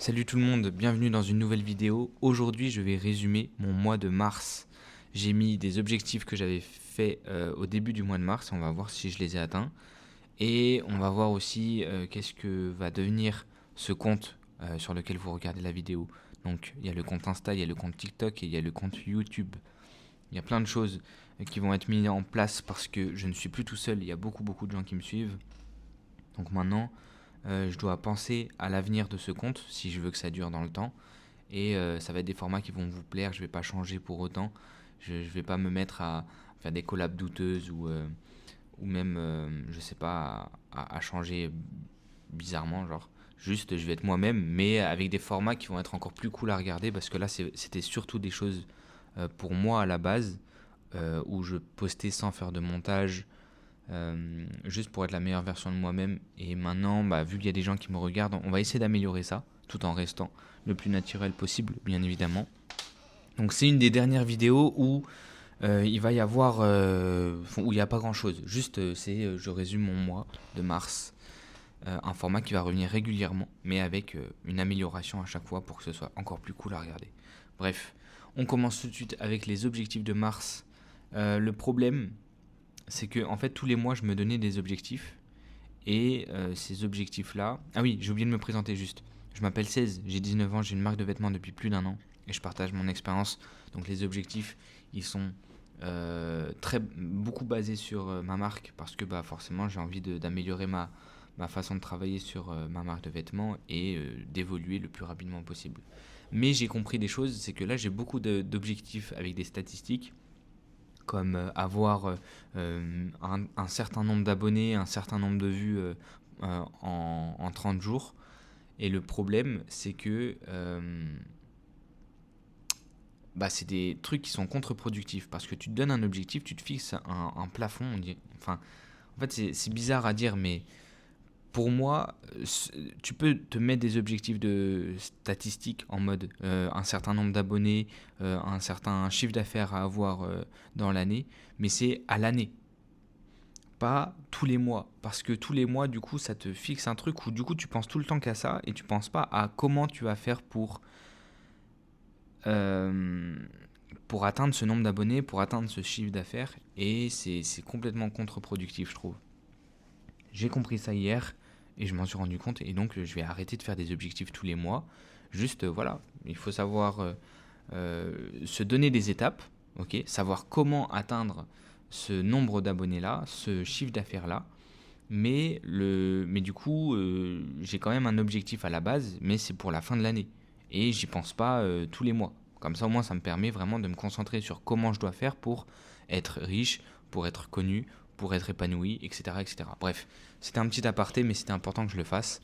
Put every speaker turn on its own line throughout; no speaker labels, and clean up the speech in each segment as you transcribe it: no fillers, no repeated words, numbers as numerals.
Salut tout le monde, bienvenue dans une nouvelle vidéo. Aujourd'hui, je vais résumer mon mois de mars. J'ai mis des objectifs que j'avais fait au début du mois de mars. On va voir si je les ai atteints. Et on va voir aussi qu'est-ce que va devenir ce compte sur lequel vous regardez la vidéo. Donc, il y a le compte Insta, il y a le compte TikTok et il y a le compte YouTube. Il y a plein de choses qui vont être mises en place parce que je ne suis plus tout seul. Il y a beaucoup de gens qui me suivent. Donc maintenant, je dois penser à l'avenir de ce compte si je veux que ça dure dans le temps. Et ça va être des formats qui vont vous plaire. Je vais pas changer pour autant. Je vais pas me mettre à faire des collabs douteuses ou même, je sais pas, à changer bizarrement. Genre, juste, je vais être moi-même, mais avec des formats qui vont être encore plus cool à regarder parce que là, c'était surtout des choses pour moi à la base où je postais sans faire de montage. Juste pour être la meilleure version de moi-même. Et maintenant, vu qu'il y a des gens qui me regardent, on va essayer d'améliorer ça, tout en restant le plus naturel possible, bien évidemment. Donc c'est une des dernières vidéos où il va y avoir, où il n'y a pas grand-chose. Juste, je résume mon mois de mars, un format qui va revenir régulièrement, mais avec une amélioration à chaque fois pour que ce soit encore plus cool à regarder. Bref, on commence tout de suite avec les objectifs de mars. Le problème, c'est que en fait tous les mois je me donnais des objectifs et ces objectifs-là. Ah oui, j'ai oublié de me présenter juste. Je m'appelle 16, j'ai 19 ans, j'ai une marque de vêtements depuis plus d'un an et je partage mon expérience. Donc les objectifs, ils sont beaucoup basés sur ma marque parce que forcément j'ai envie d'améliorer ma façon de travailler sur ma marque de vêtements et d'évoluer le plus rapidement possible. Mais j'ai compris des choses, c'est que là j'ai beaucoup d'objectifs avec des statistiques comme avoir un certain nombre d'abonnés, un certain nombre de vues en 30 jours. Et le problème, c'est que c'est des trucs qui sont contre-productifs parce que tu te donnes un objectif, tu te fixes un plafond. Enfin, en fait, c'est bizarre à dire, mais pour moi, tu peux te mettre des objectifs de statistiques en mode un certain nombre d'abonnés, un certain chiffre d'affaires à avoir dans l'année, mais c'est à l'année, pas tous les mois. Parce que tous les mois, du coup, ça te fixe un truc où du coup, tu penses tout le temps qu'à ça et tu penses pas à comment tu vas faire euh, pour atteindre ce nombre d'abonnés, pour atteindre ce chiffre d'affaires. Et c'est complètement contre-productif, je trouve. J'ai compris ça hier et je m'en suis rendu compte et donc je vais arrêter de faire des objectifs tous les mois. Juste, voilà, il faut savoir se donner des étapes, ok, savoir comment atteindre ce nombre d'abonnés là, ce chiffre d'affaires là. Mais du coup, j'ai quand même un objectif à la base, mais c'est pour la fin de l'année. Et j'y pense pas tous les mois. Comme ça, au moins, ça me permet vraiment de me concentrer sur comment je dois faire pour être riche, pour être connu, pour être épanoui, etc. etc. Bref, c'était un petit aparté, mais c'était important que je le fasse.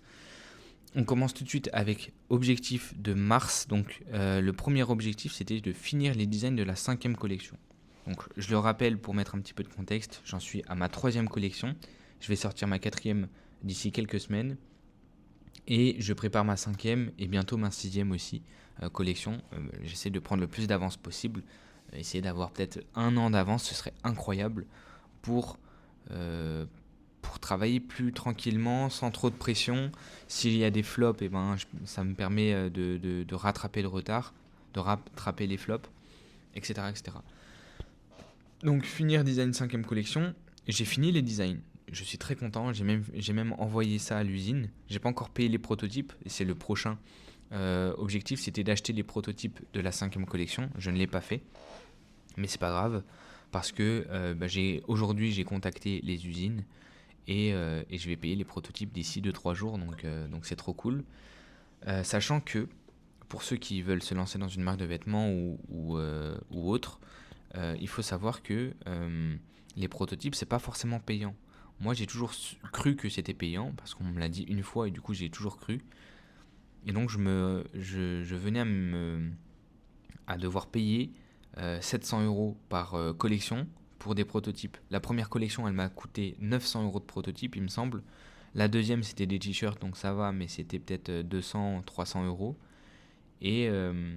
On commence tout de suite avec objectif de mars. Donc, le premier objectif, c'était de finir les designs de la 5e collection. Donc, je le rappelle pour mettre un petit peu de contexte, j'en suis à ma 3e collection. Je vais sortir ma 4e d'ici quelques semaines. Et je prépare ma 5e et bientôt ma 6e aussi collection. J'essaie de prendre le plus d'avance possible. Essayer d'avoir peut-être un an d'avance, ce serait incroyable pour, euh, pour travailler plus tranquillement, sans trop de pression. S'il y a des flops, ça me permet de rattraper le retard, de rattraper les flops, etc. etc. Donc finir design 5e collection, j'ai fini les designs. Je suis très content, j'ai même envoyé ça à l'usine. J'ai pas encore payé les prototypes et c'est le prochain objectif, c'était d'acheter les prototypes de la 5e collection. Je ne l'ai pas fait, mais c'est pas grave parce que aujourd'hui j'ai contacté les usines et je vais payer les prototypes d'ici 2-3 jours, donc c'est trop cool. Sachant que pour ceux qui veulent se lancer dans une marque de vêtements ou autre, il faut savoir que les prototypes, c'est pas forcément payant. Moi, j'ai toujours cru que c'était payant parce qu'on me l'a dit une fois et du coup, j'ai toujours cru. Et donc, je venais à devoir payer 700 euros par collection pour des prototypes. La première collection, elle m'a coûté 900 euros de prototype, il me semble. La deuxième, c'était des t-shirts, donc ça va, mais c'était peut-être 200, 300 euros. Et, euh,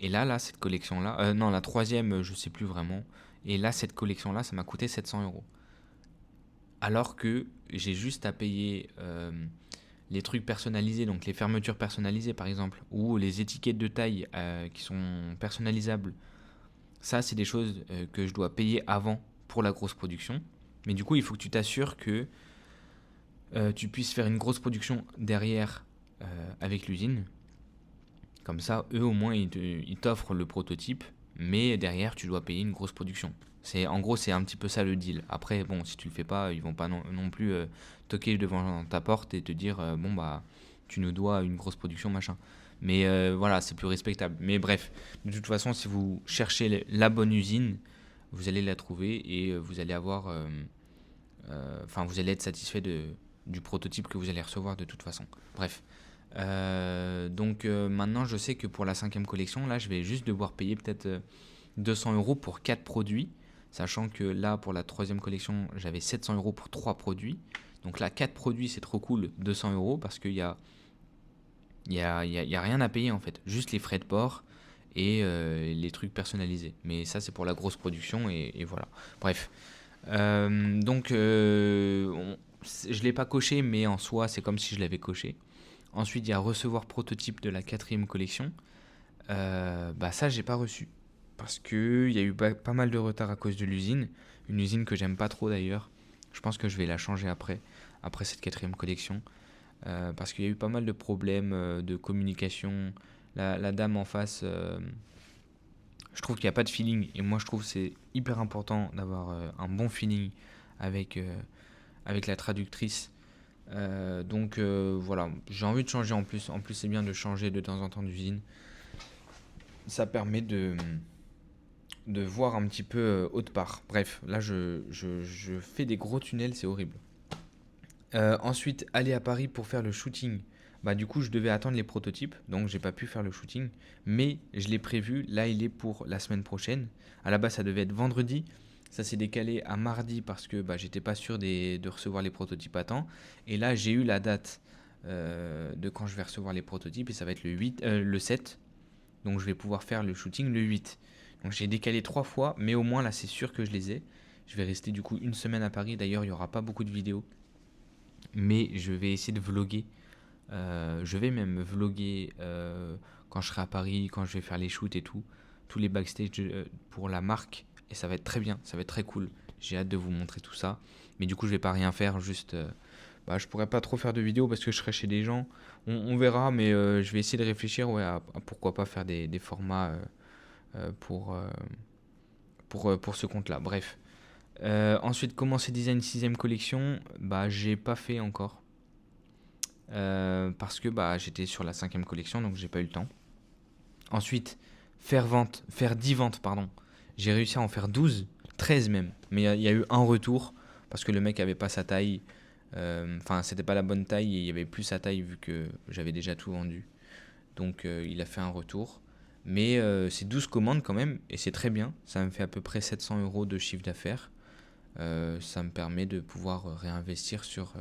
et là, cette collection-là, non, la troisième, je sais plus vraiment. Et là, cette collection-là, ça m'a coûté 700 euros. Alors que j'ai juste à payer les trucs personnalisés, donc les fermetures personnalisées par exemple, ou les étiquettes de taille qui sont personnalisables, ça c'est des choses que je dois payer avant pour la grosse production. Mais du coup, il faut que tu t'assures que tu puisses faire une grosse production derrière avec l'usine. Comme ça, eux au moins ils t'offrent le prototype, mais derrière tu dois payer une grosse production. En gros, c'est un petit peu ça le deal. Après, bon, si tu le fais pas, ils vont pas non plus toquer devant ta porte et te dire bon bah tu nous dois une grosse production machin. Mais voilà, c'est plus respectable. Mais bref, de toute façon, si vous cherchez la bonne usine, vous allez la trouver et vous allez avoir, enfin, vous allez être satisfait du prototype que vous allez recevoir de toute façon. Bref. Donc maintenant, je sais que pour la 5e collection, là, je vais juste devoir payer peut-être 200 euros pour 4 produits. Sachant que là, pour la 3e collection, j'avais 700 euros pour 3 produits. Donc là, 4 produits, c'est trop cool, 200 euros, parce qu'il y a rien à payer en fait. Juste les frais de port et les trucs personnalisés. Mais ça, c'est pour la grosse production et voilà. Bref. Donc, je ne l'ai pas coché, mais en soi, c'est comme si je l'avais coché. Ensuite, il y a recevoir prototype de la 4e collection. Bah ça, j'ai pas reçu. Parce qu'il y a eu pas mal de retard à cause de l'usine. Une usine que j'aime pas trop d'ailleurs. Je pense que je vais la changer après cette 4e collection. Parce qu'il y a eu pas mal de problèmes de communication. La dame en face, je trouve qu'il n'y a pas de feeling. Et moi, je trouve que c'est hyper important d'avoir un bon feeling avec, avec la traductrice. Donc voilà, j'ai envie de changer en plus. En plus, c'est bien de changer de temps en temps d'usine. Ça permet de voir un petit peu autre part. Bref, là, je fais des gros tunnels, c'est horrible. Ensuite, aller à Paris pour faire le shooting. Bah, du coup, je devais attendre les prototypes, donc j'ai pas pu faire le shooting. Mais je l'ai prévu, là, il est pour la semaine prochaine. À la base, ça devait être vendredi. Ça s'est décalé à mardi parce que bah, j'étais pas sûr de recevoir les prototypes à temps. Et là, j'ai eu la date de quand je vais recevoir les prototypes et ça va être le 7. Donc je vais pouvoir faire le shooting le 8. Donc j'ai décalé 3 fois, mais au moins là c'est sûr que je les ai. Je vais rester du coup une semaine à Paris. D'ailleurs, il n'y aura pas beaucoup de vidéos. Mais je vais essayer de vlogger. Je vais même vlogger quand je serai à Paris, quand je vais faire les shoots et tout. Tous les backstage pour la marque. Et ça va être très bien, ça va être très cool. J'ai hâte de vous montrer tout ça. Mais du coup, je vais pas rien faire, juste... bah, je pourrais pas trop faire de vidéos parce que je serai chez des gens. On verra, mais je vais essayer de réfléchir ouais, à pourquoi pas faire des formats pour ce compte-là. Bref. Ensuite, commencer design 6ème collection, bah j'ai pas fait encore. Parce que bah, j'étais sur la 5ème collection, donc j'ai pas eu le temps. Ensuite, faire 10 ventes, pardon. J'ai réussi à en faire 12, 13 même. Mais il y a eu un retour parce que le mec avait pas sa taille. Enfin, c'était pas la bonne taille et il y avait plus sa taille vu que j'avais déjà tout vendu. Donc, il a fait un retour. Mais c'est 12 commandes quand même et c'est très bien. Ça me fait à peu près 700 euros de chiffre d'affaires. Ça me permet de pouvoir réinvestir sur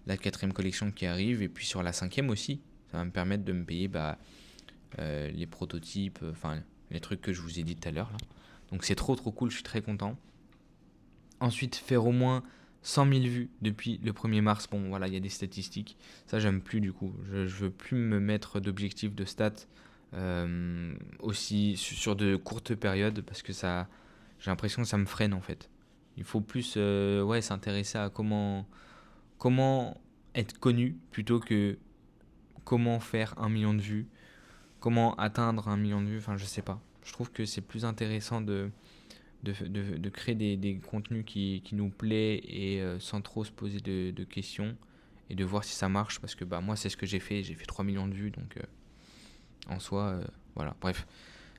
la 4ème collection qui arrive et puis sur la 5ème aussi. Ça va me permettre de me payer les prototypes, enfin les trucs que je vous ai dit tout à l'heure là. Donc c'est trop cool, je suis très content. Ensuite, faire au moins 100 000 vues depuis le 1er mars. Bon voilà, il y a des statistiques. Ça j'aime plus du coup. Je veux plus me mettre d'objectifs de stats aussi sur de courtes périodes parce que ça, j'ai l'impression que ça me freine en fait. Il faut plus ouais, s'intéresser à comment être connu plutôt que comment faire 1 million de vues, comment atteindre 1 million de vues, enfin je sais pas. Je trouve que c'est plus intéressant de créer des contenus qui nous plaît et sans trop se poser de questions et de voir si ça marche parce que bah, moi c'est ce que j'ai fait 3 millions de vues donc en soi voilà, bref.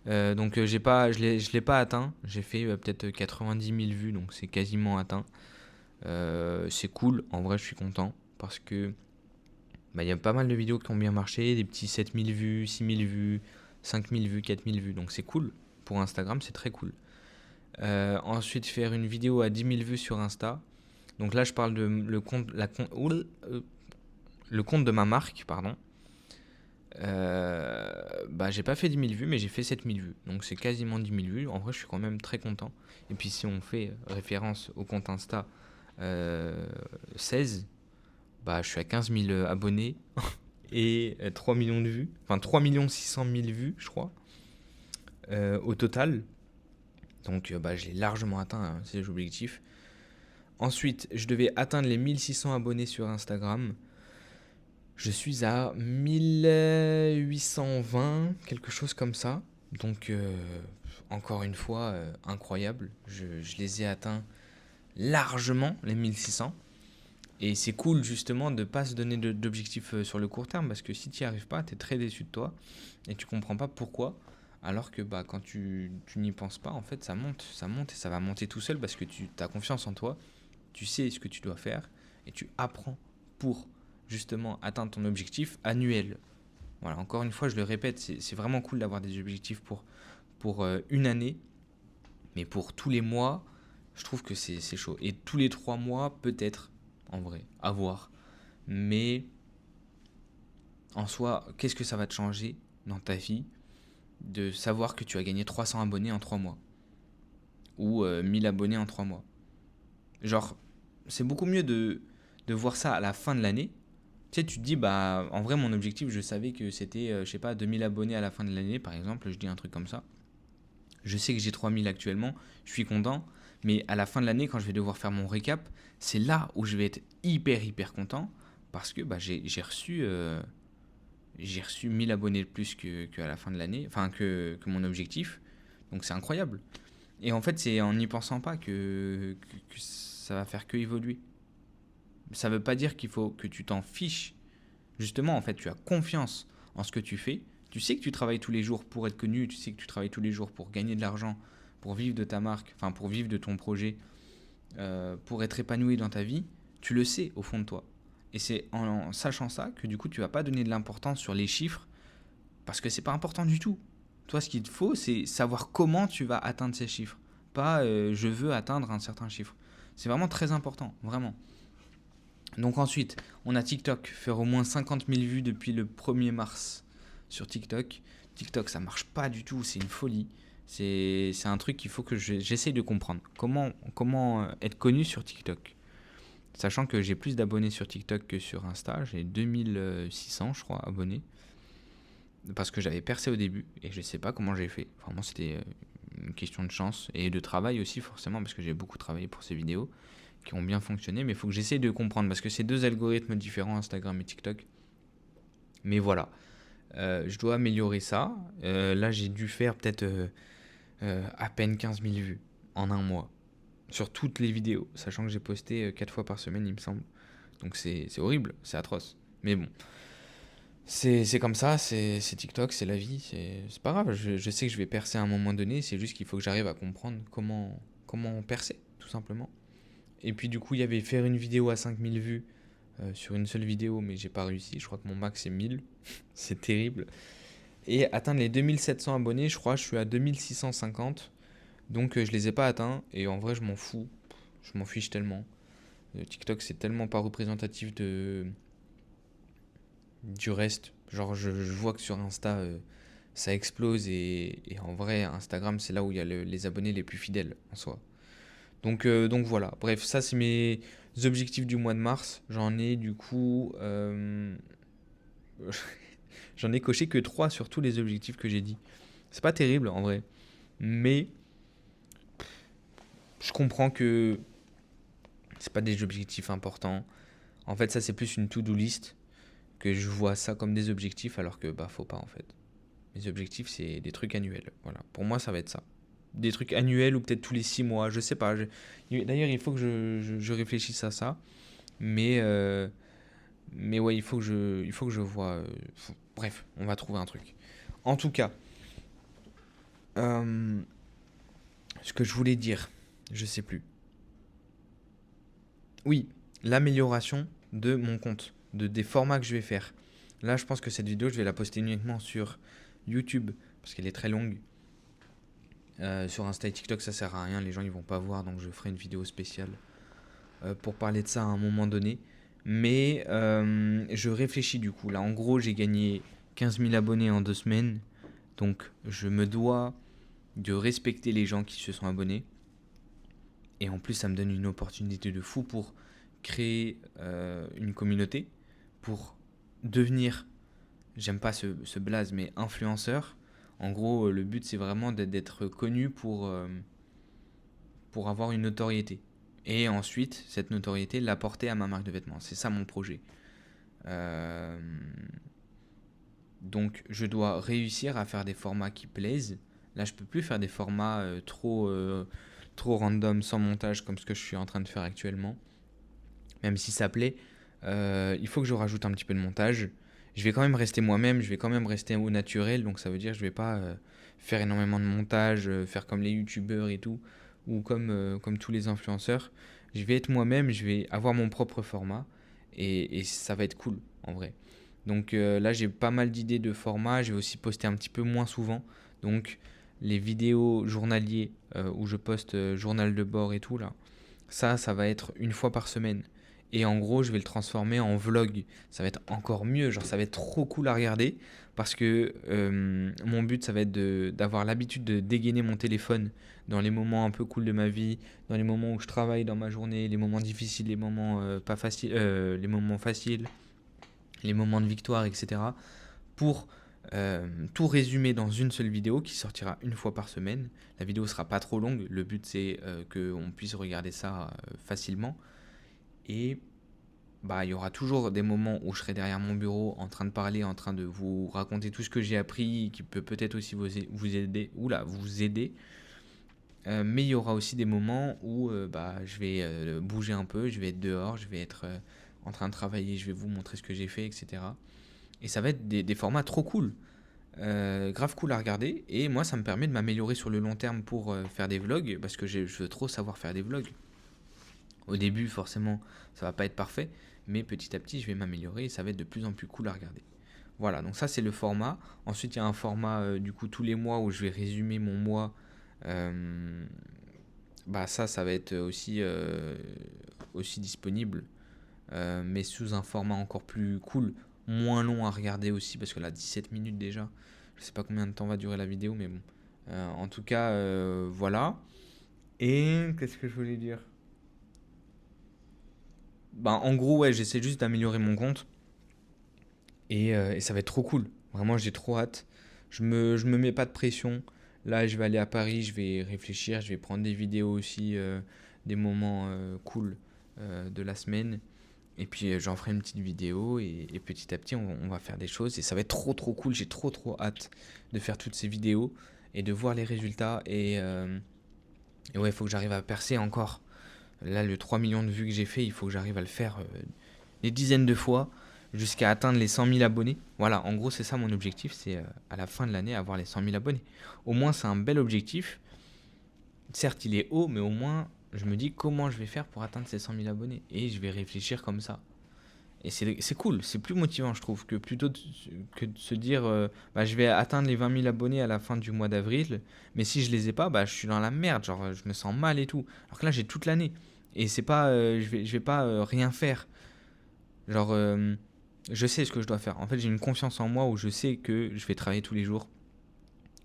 Donc je l'ai pas atteint, j'ai fait peut-être 90 000 vues donc c'est quasiment atteint. C'est cool, en vrai je suis content parce que bah, y a pas mal de vidéos qui ont bien marché, des petits 7000 vues, 6000 vues, 5000 vues, 4000 vues, donc c'est cool. Pour Instagram, c'est très cool. Ensuite, faire une vidéo à 10 000 vues sur Insta. Donc là, je parle de le compte de ma marque, pardon. Bah, j'ai pas fait 10 000 vues, mais j'ai fait 7000 vues. Donc c'est quasiment 10 000 vues. En vrai, je suis quand même très content. Et puis si on fait référence au compte Insta 16, bah, je suis à 15 000 abonnés et 3 millions de vues. Enfin, 3 600 000 vues, je crois, au total. Donc, bah, j'ai largement atteint ces objectifs. Ensuite, je devais atteindre les 1600 abonnés sur Instagram. Je suis à 1820, quelque chose comme ça. Donc, encore une fois, incroyable. Je les ai atteints largement, les 1600. Et c'est cool justement de ne pas se donner d'objectifs sur le court terme, parce que si tu n'y arrives pas, tu es très déçu de toi et tu comprends pas pourquoi. Alors que bah, quand tu n'y penses pas, en fait, ça monte et ça va monter tout seul parce que tu as confiance en toi, tu sais ce que tu dois faire et tu apprends pour justement atteindre ton objectif annuel. Voilà, encore une fois, je le répète, c'est vraiment cool d'avoir des objectifs pour une année, mais pour tous les mois, je trouve que c'est chaud. Et tous les 3 mois, peut-être, en vrai, à voir. Mais en soi, qu'est-ce que ça va te changer dans ta vie de savoir que tu as gagné 300 abonnés en 3 mois ou 1000 abonnés en 3 mois? Genre, c'est beaucoup mieux de voir ça à la fin de l'année. Tu sais, tu te dis, bah, en vrai, mon objectif, je savais que c'était, je sais pas, 2000 abonnés à la fin de l'année, par exemple, je dis un truc comme ça. Je sais que j'ai 3000 actuellement, je suis content, mais à la fin de l'année, quand je vais devoir faire mon récap, c'est là où je vais être hyper content parce que bah, j'ai reçu 1000 abonnés de plus qu'à la fin de l'année, enfin que mon objectif. Donc c'est incroyable. Et en fait, c'est en n'y pensant pas que ça va faire que évoluer. Ça veut pas dire qu'il faut que tu t'en fiches. Justement, en fait, tu as confiance en ce que tu fais. Tu sais que tu travailles tous les jours pour être connu, tu sais que tu travailles tous les jours pour gagner de l'argent, pour vivre de ta marque, enfin pour vivre de ton projet, pour être épanoui dans ta vie. Tu le sais au fond de toi. Et c'est en sachant ça que du coup, tu vas pas donner de l'importance sur les chiffres parce que c'est pas important du tout. Toi, ce qu'il te faut, c'est savoir comment tu vas atteindre ces chiffres. Pas je veux atteindre un certain chiffre. C'est vraiment très important, vraiment. Donc ensuite, on a TikTok, faire au moins 50 000 vues depuis le 1er mars sur TikTok. TikTok, ça marche pas du tout, c'est une folie. C'est un truc qu'il faut que j'essaye de comprendre. Comment être connu sur TikTok? Sachant que j'ai plus d'abonnés sur TikTok que sur Insta, j'ai 2600 je crois abonnés. Parce que j'avais percé au début et je sais pas comment j'ai fait. Vraiment, c'était une question de chance et de travail aussi forcément parce que j'ai beaucoup travaillé pour ces vidéos qui ont bien fonctionné, mais il faut que j'essaye de comprendre parce que c'est deux algorithmes différents, Instagram et TikTok. Mais voilà, je dois améliorer ça. Là, j'ai dû faire peut-être à peine 15 000 vues en un mois sur toutes les vidéos, sachant que j'ai posté 4 fois par semaine, il me semble. Donc c'est horrible, c'est atroce. Mais bon, c'est comme ça, c'est TikTok, c'est la vie, c'est pas grave. Je sais que je vais percer à un moment donné, c'est juste qu'il faut que j'arrive à comprendre comment percer, tout simplement. Et puis du coup, il y avait faire une vidéo à 5000 vues sur une seule vidéo, mais j'ai pas réussi. Je crois que mon max c'est 1000. C'est terrible. Et atteindre les 2700 abonnés, je crois, je suis à 2650. Donc je les ai pas atteints. Et en vrai, je m'en fous. Je m'en fiche tellement. TikTok, c'est tellement pas représentatif du reste. Genre, je vois que sur Insta, ça explose. Et en vrai, Instagram, c'est là où il y a les abonnés les plus fidèles en soi. Donc voilà, bref, ça c'est mes objectifs du mois de mars. J'en ai du coup... j'en ai coché que 3 sur tous les objectifs que j'ai dit. C'est pas terrible en vrai. Mais je comprends que c'est pas des objectifs importants. En fait, ça c'est plus une to-do list que je vois ça comme des objectifs alors que bah faut pas en fait. Mes objectifs c'est des trucs annuels. Voilà, pour moi ça va être ça. Des trucs annuels ou peut-être tous les 6 mois, je sais pas. D'ailleurs, il faut que je réfléchisse à ça. Mais ouais, il faut que je vois. Bref, on va trouver un truc. En tout cas, euh, ce que je voulais dire, je sais plus. Oui, l'amélioration de mon compte, des formats que je vais faire. Là, je pense que cette vidéo, je vais la poster uniquement sur YouTube parce qu'elle est très longue. Sur Insta et TikTok, ça sert à rien, les gens ils vont pas voir, donc je ferai une vidéo spéciale pour parler de ça à un moment donné. Mais je réfléchis du coup. Là, en gros, j'ai gagné 15 000 abonnés en 2 semaines. Donc, je me dois de respecter les gens qui se sont abonnés. Et en plus, ça me donne une opportunité de fou pour créer une communauté pour devenir, j'aime pas ce blaze, mais influenceur. En gros, le but, c'est vraiment d'être connu pour avoir une notoriété. Et ensuite, cette notoriété, l'apporter à ma marque de vêtements. C'est ça mon projet. Euh, donc, je dois réussir à faire des formats qui plaisent. Là, je peux plus faire des formats trop random, sans montage, comme ce que je suis en train de faire actuellement. Même si ça plaît, il faut que je rajoute un petit peu de montage. Je vais quand même rester moi-même, je vais quand même rester au naturel, donc ça veut dire que je vais pas faire énormément de montage, faire comme les youtubeurs et tout, ou comme tous les influenceurs. Je vais être moi-même, je vais avoir mon propre format, et ça va être cool, en vrai. Donc là, j'ai pas mal d'idées de formats, je vais aussi poster un petit peu moins souvent. Donc les vidéos journaliers où je poste journal de bord et tout, là, ça va être une fois par semaine. Et en gros, je vais le transformer en vlog. Ça va être encore mieux, genre ça va être trop cool à regarder. Parce que mon but, ça va être d'avoir l'habitude de dégainer mon téléphone dans les moments un peu cool de ma vie, dans les moments où je travaille dans ma journée, les moments difficiles, les moments pas faciles, les moments faciles, les moments de victoire, etc. Pour tout résumer dans une seule vidéo qui sortira une fois par semaine. La vidéo sera pas trop longue. Le but, c'est qu'on puisse regarder ça facilement. Et bah, il y aura toujours des moments où je serai derrière mon bureau en train de parler, en train de vous raconter tout ce que j'ai appris, qui peut peut-être aussi vous aider. Vous aider. Mais il y aura aussi des moments où bah, je vais bouger un peu, je vais être dehors, je vais être en train de travailler, je vais vous montrer ce que j'ai fait, etc. Et ça va être des formats trop cool. Grave cool à regarder. Et moi, ça me permet de m'améliorer sur le long terme pour faire des vlogs, parce que je veux trop savoir faire des vlogs. Au début, forcément, ça va pas être parfait, mais petit à petit, je vais m'améliorer et ça va être de plus en plus cool à regarder. Voilà, donc ça c'est le format. Ensuite, il y a un format du coup tous les mois où je vais résumer mon mois. Euh, Bah ça va être aussi disponible, mais sous un format encore plus cool, moins long à regarder aussi parce que là 17 minutes déjà. Je sais pas combien de temps va durer la vidéo, mais bon. En tout cas, voilà. Et qu'est-ce que je voulais dire? Bah, en gros, ouais, j'essaie juste d'améliorer mon compte et ça va être trop cool. Vraiment, j'ai trop hâte. Je me mets pas de pression. Là, je vais aller à Paris, je vais réfléchir, je vais prendre des vidéos aussi, des moments cool de la semaine. Et puis, j'en ferai une petite vidéo et petit à petit, on va faire des choses. Et ça va être trop, trop cool. J'ai trop, trop hâte de faire toutes ces vidéos et de voir les résultats. Et ouais, il faut que j'arrive à percer encore. Là, le 3 millions de vues que j'ai fait, il faut que j'arrive à le faire des dizaines de fois jusqu'à atteindre les 100 000 abonnés. Voilà, en gros, c'est ça mon objectif, c'est à la fin de l'année avoir les 100 000 abonnés. Au moins, c'est un bel objectif. Certes, il est haut, mais au moins, je me dis comment je vais faire pour atteindre ces 100 000 abonnés. Et je vais réfléchir comme ça. Et c'est cool, c'est plus motivant, je trouve, que de se dire bah, je vais atteindre les 20 000 abonnés à la fin du mois d'avril, mais si je les ai pas, bah, je suis dans la merde, genre je me sens mal et tout. Alors que là, j'ai toute l'année. Et c'est pas, je vais pas rien faire. Genre, je sais ce que je dois faire. En fait, j'ai une confiance en moi où je sais que je vais travailler tous les jours,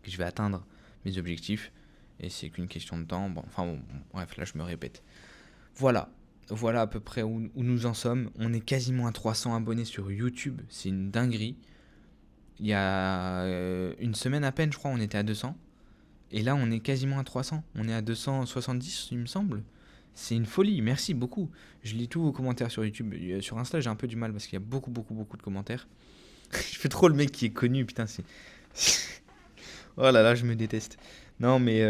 que je vais atteindre mes objectifs. Et c'est qu'une question de temps. Bon, enfin, bon, bref, là, je me répète. Voilà. Voilà à peu près où nous en sommes. On est quasiment à 300 abonnés sur YouTube. C'est une dinguerie. Il y a une semaine à peine, je crois, on était à 200. Et là, on est quasiment à 300. On est à 270, il me semble. C'est une folie. Merci beaucoup. Je lis tous vos commentaires sur YouTube. Sur Insta, j'ai un peu du mal parce qu'il y a beaucoup, beaucoup, beaucoup de commentaires. Je fais trop le mec qui est connu. Putain, c'est. Oh là là, je me déteste. Non, mais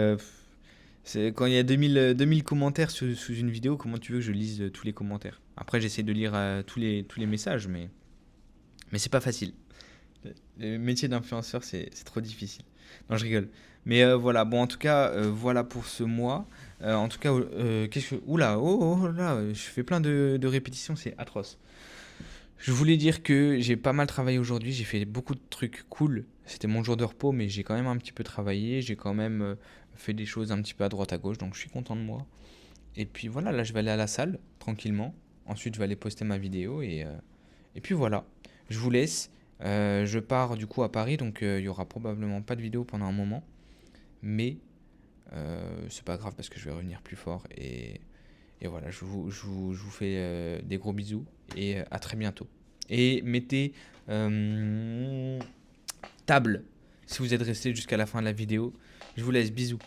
c'est quand il y a 2000 commentaires sous une vidéo, comment tu veux que je lise tous les commentaires? Après, j'essaie de lire tous les messages, mais c'est pas facile. Le métier d'influenceur, c'est trop difficile. Non, je rigole. Mais voilà, bon, en tout cas, voilà pour ce mois. En tout cas, qu'est-ce que. Oula, oh là, je fais plein de répétitions, c'est atroce. Je voulais dire que j'ai pas mal travaillé aujourd'hui, j'ai fait beaucoup de trucs cool. C'était mon jour de repos, mais j'ai quand même un petit peu travaillé, j'ai quand même fait des choses un petit peu à droite à gauche, donc je suis content de moi. Et puis voilà, là je vais aller à la salle, tranquillement. Ensuite, je vais aller poster ma vidéo et puis voilà. Je vous laisse. Je pars du coup à Paris, donc il y aura probablement pas de vidéo pendant un moment. Mais c'est pas grave parce que je vais revenir plus fort. Et Et voilà, je vous fais des gros bisous et à très bientôt. Et mettez table si vous êtes resté jusqu'à la fin de la vidéo. Je vous laisse, bisous.